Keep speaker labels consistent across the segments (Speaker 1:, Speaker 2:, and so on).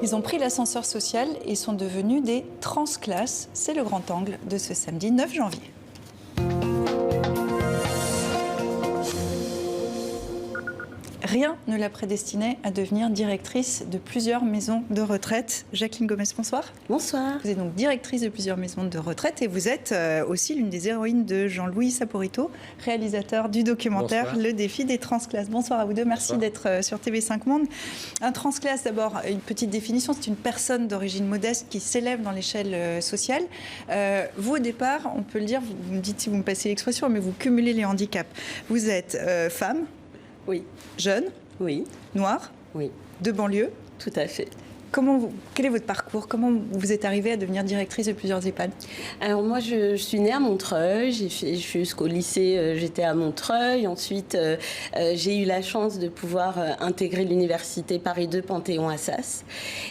Speaker 1: Ils ont pris l'ascenseur social et sont devenus des transclasses. C'est le grand angle de ce samedi 9 janvier. Rien ne la prédestinait à devenir directrice de plusieurs maisons de retraite. Jacqueline Gomez, bonsoir.
Speaker 2: Bonsoir.
Speaker 1: Vous êtes donc directrice de plusieurs maisons de retraite et vous êtes aussi l'une des héroïnes de Jean-Louis Saporito, réalisateur du documentaire
Speaker 3: Bonsoir.
Speaker 1: Le défi des transclasses. Bonsoir à vous deux, merci d'être sur TV5 Monde. Un transclasse, d'abord, une petite définition, c'est une personne d'origine modeste qui s'élève dans l'échelle sociale. Vous, au départ, on peut le dire, vous me dites si vous me passez l'expression, mais vous cumulez les handicaps. Vous êtes femme.
Speaker 2: Oui.
Speaker 1: Jeune.
Speaker 2: Oui.
Speaker 1: Noire.
Speaker 2: Oui.
Speaker 1: De banlieue.
Speaker 2: Tout à fait.
Speaker 1: Quel est votre parcours? Comment vous êtes arrivée à devenir directrice de plusieurs EHPAD?
Speaker 2: Alors moi, je suis née à Montreuil. Jusqu'au lycée, j'étais à Montreuil. Ensuite, j'ai eu la chance de pouvoir intégrer l'université Paris 2 Panthéon-Assas.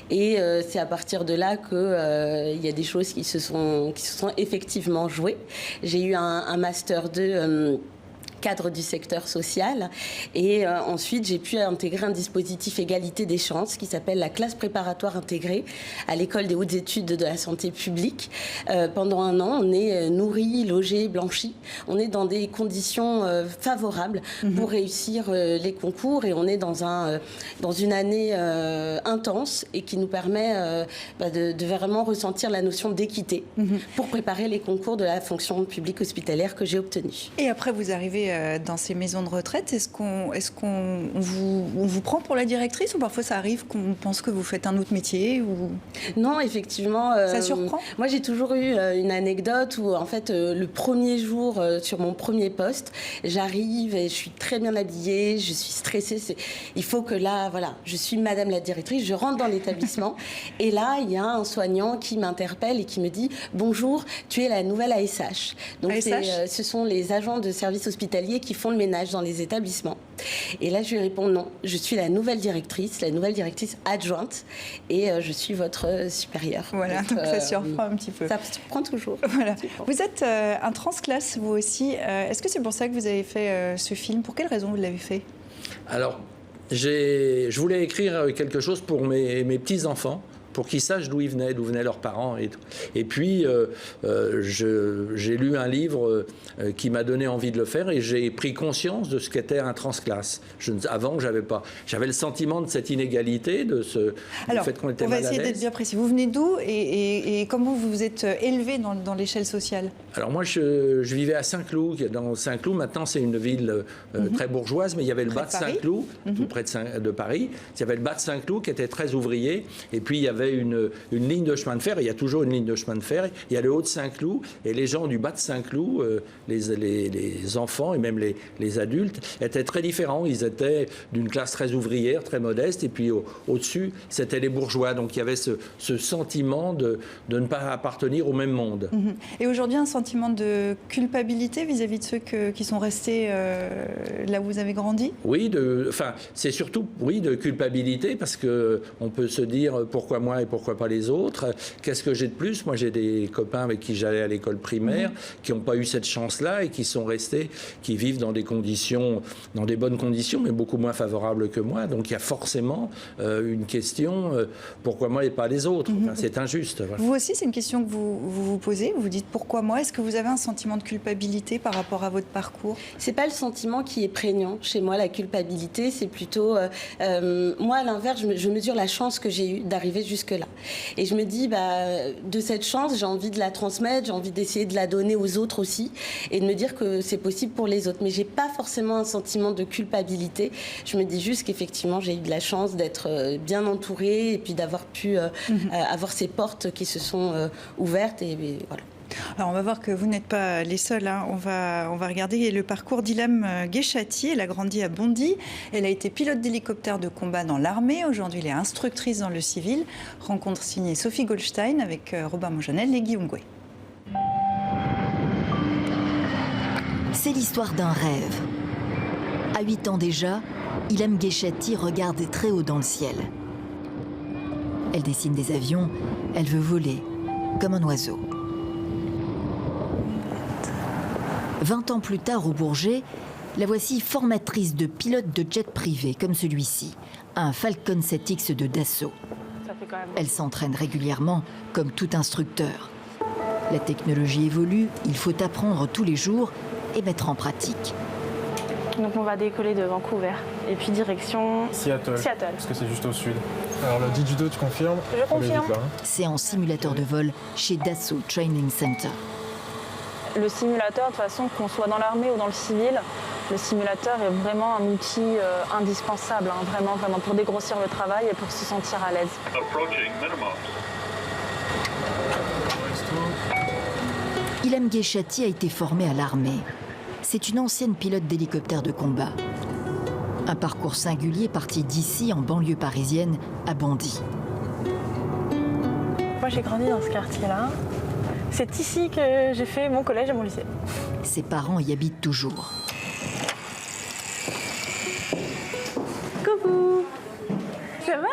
Speaker 2: Et c'est à partir de là qu'il y a des choses qui se sont effectivement jouées. J'ai eu un master 2 cadre du secteur social et ensuite j'ai pu intégrer un dispositif égalité des chances qui s'appelle la classe préparatoire intégrée à l'école des hautes études de la santé publique. Pendant un an, on est nourri, logé, blanchi. On est dans des conditions favorables pour réussir les concours et on est dans une année intense et qui nous permet de vraiment ressentir la notion d'équité pour préparer les concours de la fonction publique hospitalière que j'ai obtenue.
Speaker 1: Et après, vous arrivez dans ces maisons de retraite. Est-ce qu'on vous prend pour la directrice ou parfois ça arrive qu'on pense que vous faites un autre métier ou...
Speaker 2: Non, effectivement.
Speaker 1: Ça surprend?
Speaker 2: Moi, j'ai toujours eu une anecdote où, en fait, le premier jour sur mon premier poste, j'arrive et je suis très bien habillée, je suis stressée. Il faut que là, voilà, je suis madame la directrice, je rentre dans l'établissement et là, il y a un soignant qui m'interpelle et qui me dit « Bonjour, tu es la nouvelle ASH ». Donc, ce sont les agents de service hospitalier qui font le ménage dans les établissements. Et là, je lui réponds non, je suis la nouvelle directrice adjointe et je suis votre supérieure.
Speaker 1: Voilà, donc ça surprend un petit peu.
Speaker 2: Ça surprend toujours.
Speaker 1: Voilà. Vous êtes un transclasse, vous aussi. Est-ce que c'est pour ça que vous avez fait ce film? Pour quelle raison vous l'avez fait?
Speaker 3: Alors, je voulais écrire quelque chose pour mes petits-enfants, pour qu'ils sachent d'où venaient leurs parents et tout. Et puis, j'ai lu un livre qui m'a donné envie de le faire et j'ai pris conscience de ce qu'était un transclasse. Avant, j'avais le sentiment de cette inégalité, du fait qu'on était mal à l'aise.
Speaker 1: On va essayer d'être bien précis. Vous venez d'où et comment vous vous êtes élevé dans l'échelle sociale?
Speaker 3: Alors moi, je vivais à Saint-Cloud. Dans Saint-Cloud, maintenant, c'est une ville très bourgeoise, mais il y avait le bas de Saint-Cloud, tout près de Paris. Il y avait le bas de Saint-Cloud qui était très ouvrier. Et puis, il y avait une ligne de chemin de fer. Il y a toujours une ligne de chemin de fer. Il y a le haut de Saint-Cloud. Et les gens du bas de Saint-Cloud, les enfants et même les adultes, étaient très différents. Ils étaient d'une classe très ouvrière, très modeste. Et puis, au-dessus, c'était les bourgeois. Donc, il y avait ce sentiment de ne pas appartenir au même monde.
Speaker 1: Et aujourd'hui, un sentiment de culpabilité vis-à-vis de ceux qui sont restés là où vous avez grandi?
Speaker 3: Oui, c'est surtout de culpabilité parce qu'on peut se dire pourquoi moi et pourquoi pas les autres. Qu'est-ce que j'ai de plus? Moi, j'ai des copains avec qui j'allais à l'école primaire qui n'ont pas eu cette chance-là et qui sont restés, qui vivent dans des bonnes conditions, mais beaucoup moins favorables que moi. Donc, il y a forcément une question pourquoi moi et pas les autres? Enfin, c'est injuste. Voilà.
Speaker 1: Vous aussi, c'est une question que vous posez. Vous vous dites pourquoi moi? Est-ce que vous avez un sentiment de culpabilité par rapport à votre parcours?
Speaker 2: C'est pas le sentiment qui est prégnant chez moi, la culpabilité. C'est plutôt moi, à l'inverse, je mesure la chance que j'ai eue d'arriver jusque-là. Et je me dis, de cette chance, j'ai envie de la transmettre, j'ai envie d'essayer de la donner aux autres aussi et de me dire que c'est possible pour les autres. Mais j'ai pas forcément un sentiment de culpabilité. Je me dis juste qu'effectivement, j'ai eu de la chance d'être bien entourée et puis d'avoir pu avoir ces portes qui se sont ouvertes et voilà.
Speaker 1: Alors on va voir que vous n'êtes pas les seuls. On va regarder le parcours d'Ilham Gheshati. Elle a grandi à Bondy. Elle a été pilote d'hélicoptère de combat dans l'armée. Aujourd'hui, elle est instructrice dans le civil. Rencontre signée Sophie Goldstein avec Robin Monjanel et Guillaume Gouet.
Speaker 4: C'est l'histoire d'un rêve. À 8 ans déjà, Ilham Gheshati regarde très haut dans le ciel. Elle dessine des avions. Elle veut voler, comme un oiseau. 20 ans plus tard au Bourget, la voici formatrice de pilotes de jet privé comme celui-ci, un Falcon 7X de Dassault. Elle s'entraîne régulièrement, comme tout instructeur. La technologie évolue, il faut apprendre tous les jours et mettre en pratique.
Speaker 5: Donc on va décoller de Vancouver et puis direction
Speaker 6: Seattle. Parce que c'est juste au sud. Alors le Digido, tu confirmes?
Speaker 5: Je confirme.
Speaker 4: C'est en simulateur de vol chez Dassault Training Center.
Speaker 5: Le simulateur, de toute façon, qu'on soit dans l'armée ou dans le civil, le simulateur est vraiment un outil indispensable, hein, vraiment pour dégrossir le travail et pour se sentir à l'aise.
Speaker 4: Ilham Gheshati a été formée à l'armée. C'est une ancienne pilote d'hélicoptère de combat. Un parcours singulier parti d'ici, en banlieue parisienne, à Bondy.
Speaker 5: Moi, j'ai grandi dans ce quartier-là. C'est ici que j'ai fait mon collège et mon lycée.
Speaker 4: Ses parents y habitent toujours.
Speaker 5: Coucou! Ça va?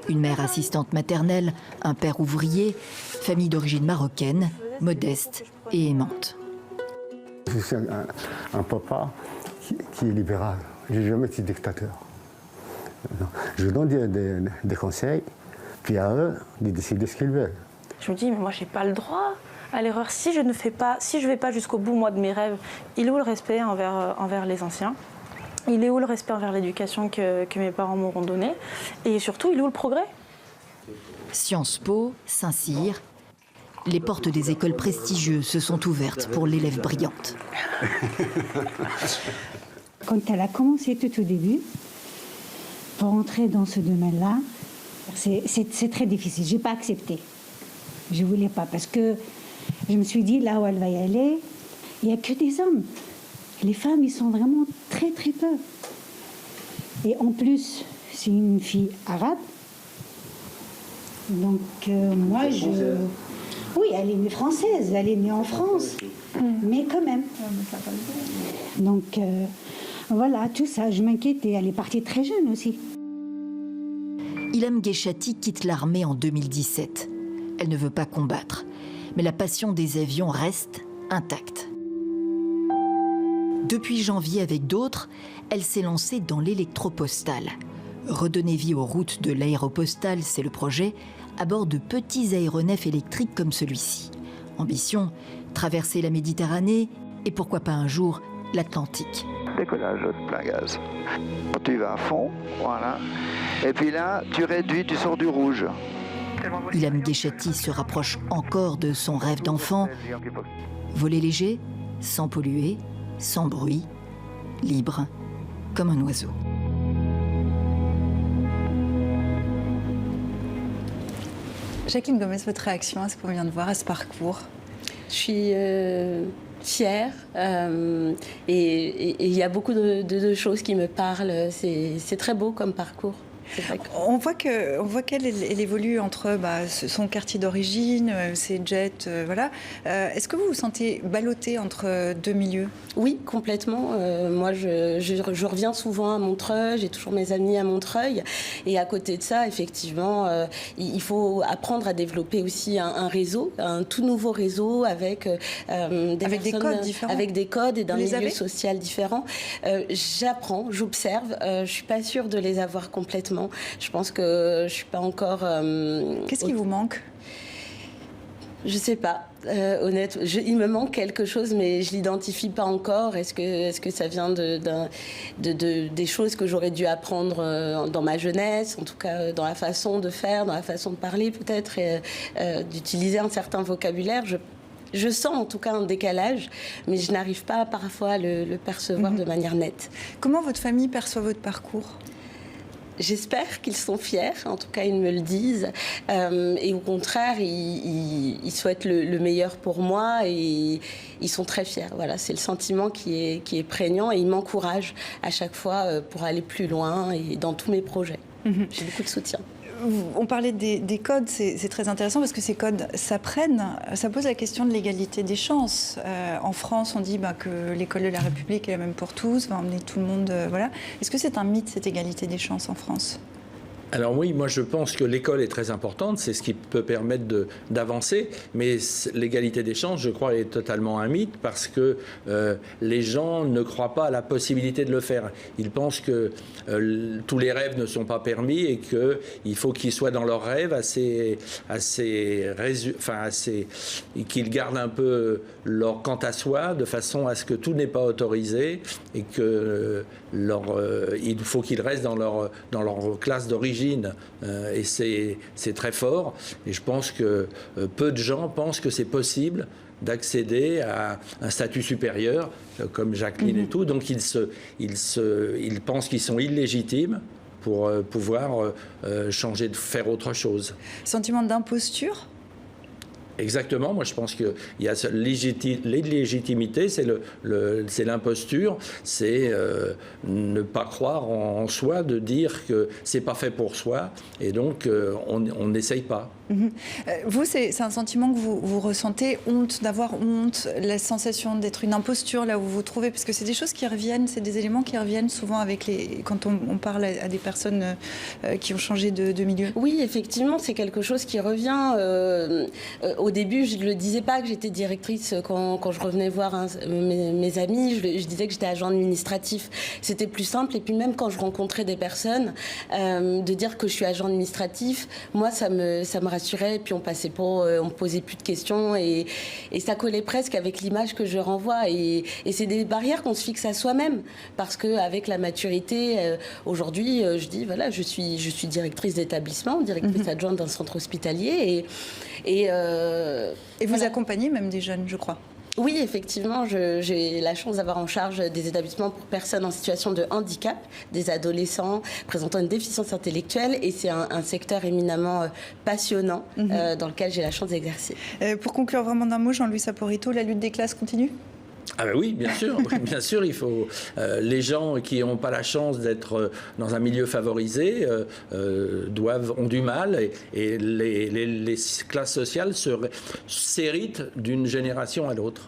Speaker 4: Une mère assistante maternelle, un père ouvrier, famille d'origine marocaine, modeste et aimante.
Speaker 7: Je suis un papa qui est libéral. Je n'ai jamais été dictateur. Je donne des conseils, puis à eux de décider ce qu'ils veulent.
Speaker 5: Je me dis, mais moi, j'ai pas le droit à l'erreur. Si je ne vais pas jusqu'au bout, moi, de mes rêves, il est où le respect envers les anciens? Il est où le respect envers l'éducation que mes parents m'auront donnée? Et surtout, il est où le progrès?
Speaker 4: Sciences Po, Saint-Cyr, les portes des écoles prestigieuses se sont ouvertes pour l'élève brillante.
Speaker 8: Quand elle a commencé tout au début, pour entrer dans ce domaine-là, c'est très difficile. Je n'ai pas accepté. Je ne voulais pas parce que je me suis dit, là où elle va y aller, il n'y a que des hommes. Les femmes, ils sont vraiment très, très peu. Et en plus, c'est une fille arabe. Donc, moi, oui, elle est née française, elle est née en France. Mais quand même. Donc, voilà, tout ça, je m'inquiétais. Elle est partie très jeune aussi.
Speaker 4: Ilham Gheshati quitte l'armée en 2017. Elle ne veut pas combattre. Mais la passion des avions reste intacte. Depuis janvier, avec d'autres, elle s'est lancée dans l'électropostale. Redonner vie aux routes de l'aéropostale, c'est le projet, à bord de petits aéronefs électriques comme celui-ci. Ambition, traverser la Méditerranée et pourquoi pas un jour l'Atlantique.
Speaker 9: Décollage plein gaz. Tu vas à fond, voilà. Et puis là, tu réduis, tu sors du rouge.
Speaker 4: Ilham Gheshati se rapproche encore de son rêve d'enfant. Voler léger, sans polluer, sans bruit, libre, comme un oiseau.
Speaker 1: Jacqueline Gomez, votre réaction à ce qu'on vient de voir, à ce parcours?
Speaker 2: Je suis fière et il y a beaucoup de choses qui me parlent. C'est très beau comme parcours.
Speaker 1: On voit qu'elle évolue entre son quartier d'origine, ses jets, voilà. Est-ce que vous vous sentez ballottée entre deux milieux?
Speaker 2: Oui, complètement. Moi, je reviens souvent à Montreuil, j'ai toujours mes amis à Montreuil. Et à côté de ça, effectivement, il faut apprendre à développer aussi un réseau, un tout nouveau réseau avec
Speaker 1: des codes différents.
Speaker 2: Avec des codes et d'un milieu social différent. J'apprends, j'observe. Je ne suis pas sûre de les avoir complètement. Je pense que je ne suis pas encore...
Speaker 1: Qu'est-ce qui vous manque?
Speaker 2: Je ne sais pas. Honnête, il me manque quelque chose, mais je ne l'identifie pas encore. Est-ce que ça vient des choses que j'aurais dû apprendre dans ma jeunesse, en tout cas dans la façon de faire, dans la façon de parler peut-être, et d'utiliser un certain vocabulaire. Je sens en tout cas un décalage, mais je n'arrive pas parfois à le percevoir de manière nette.
Speaker 1: Comment votre famille perçoit votre parcours?
Speaker 2: J'espère qu'ils sont fiers, en tout cas ils me le disent, et au contraire ils souhaitent le meilleur pour moi et ils sont très fiers. Voilà, c'est le sentiment qui est prégnant et ils m'encouragent à chaque fois pour aller plus loin et dans tous mes projets. J'ai beaucoup de soutien.
Speaker 1: On parlait des codes, c'est très intéressant parce que ces codes s'apprennent. Ça pose la question de l'égalité des chances. En France, on dit que l'école de la République est la même pour tous, va emmener tout le monde. Voilà. Est-ce que c'est un mythe, cette égalité des chances en France?
Speaker 3: Alors oui, moi je pense que l'école est très importante, c'est ce qui peut permettre d'avancer, mais l'égalité des chances, je crois, est totalement un mythe parce que les gens ne croient pas à la possibilité de le faire. Ils pensent que tous les rêves ne sont pas permis et qu'il faut qu'ils soient dans leurs rêves qu'ils gardent un peu leur quant à soi de façon à ce que tout n'est pas autorisé et que il faut qu'ils restent dans leur classe d'origine. Et c'est très fort. Et je pense que peu de gens pensent que c'est possible d'accéder à un statut supérieur, comme Jacqueline et tout. Donc ils pensent qu'ils sont illégitimes pour pouvoir changer, de faire autre chose.
Speaker 1: Sentiment d'imposture ?
Speaker 3: Exactement, moi je pense qu'il y a l'illégitimité, c'est l'imposture, c'est ne pas croire en soi, de dire que c'est pas fait pour soi, et donc on n'essaye pas.
Speaker 1: Vous, c'est un sentiment que vous ressentez, d'avoir honte, la sensation d'être une imposture là où vous vous trouvez, parce que c'est des choses qui reviennent, c'est des éléments qui reviennent souvent quand on parle à des personnes qui ont changé de milieu.
Speaker 2: Oui, effectivement, c'est quelque chose qui revient. Au début, je ne le disais pas que j'étais directrice quand je revenais voir mes amis, je disais que j'étais agent administratif. C'était plus simple, et puis même quand je rencontrais des personnes, de dire que je suis agent administratif, moi ça me rassurait, et puis on me posait plus de questions, et ça collait presque avec l'image que je renvoie, et c'est des barrières qu'on se fixe à soi-même, parce qu'avec la maturité, aujourd'hui, je dis, voilà, je suis directrice d'établissement, directrice adjointe d'un centre hospitalier, et
Speaker 1: vous accompagnez même des jeunes, je crois.
Speaker 2: Oui, effectivement, j'ai la chance d'avoir en charge des établissements pour personnes en situation de handicap, des adolescents présentant une déficience intellectuelle, et c'est un secteur éminemment passionnant dans lequel j'ai la chance d'exercer.
Speaker 1: Pour conclure vraiment d'un mot, Jean-Louis Saporito, la lutte des classes continue ?
Speaker 3: Ah ben oui, bien sûr, bien sûr, il faut les gens qui n'ont pas la chance d'être dans un milieu favorisé ont du mal, et les classes sociales s'héritent d'une génération à l'autre.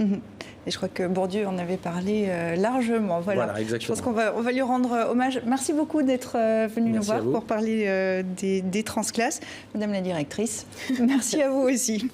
Speaker 1: Et je crois que Bourdieu en avait parlé largement. Voilà, exactement. Je pense qu'on va lui rendre hommage. Merci beaucoup d'être venu nous voir pour parler des transclasses. Madame la directrice, merci à vous aussi.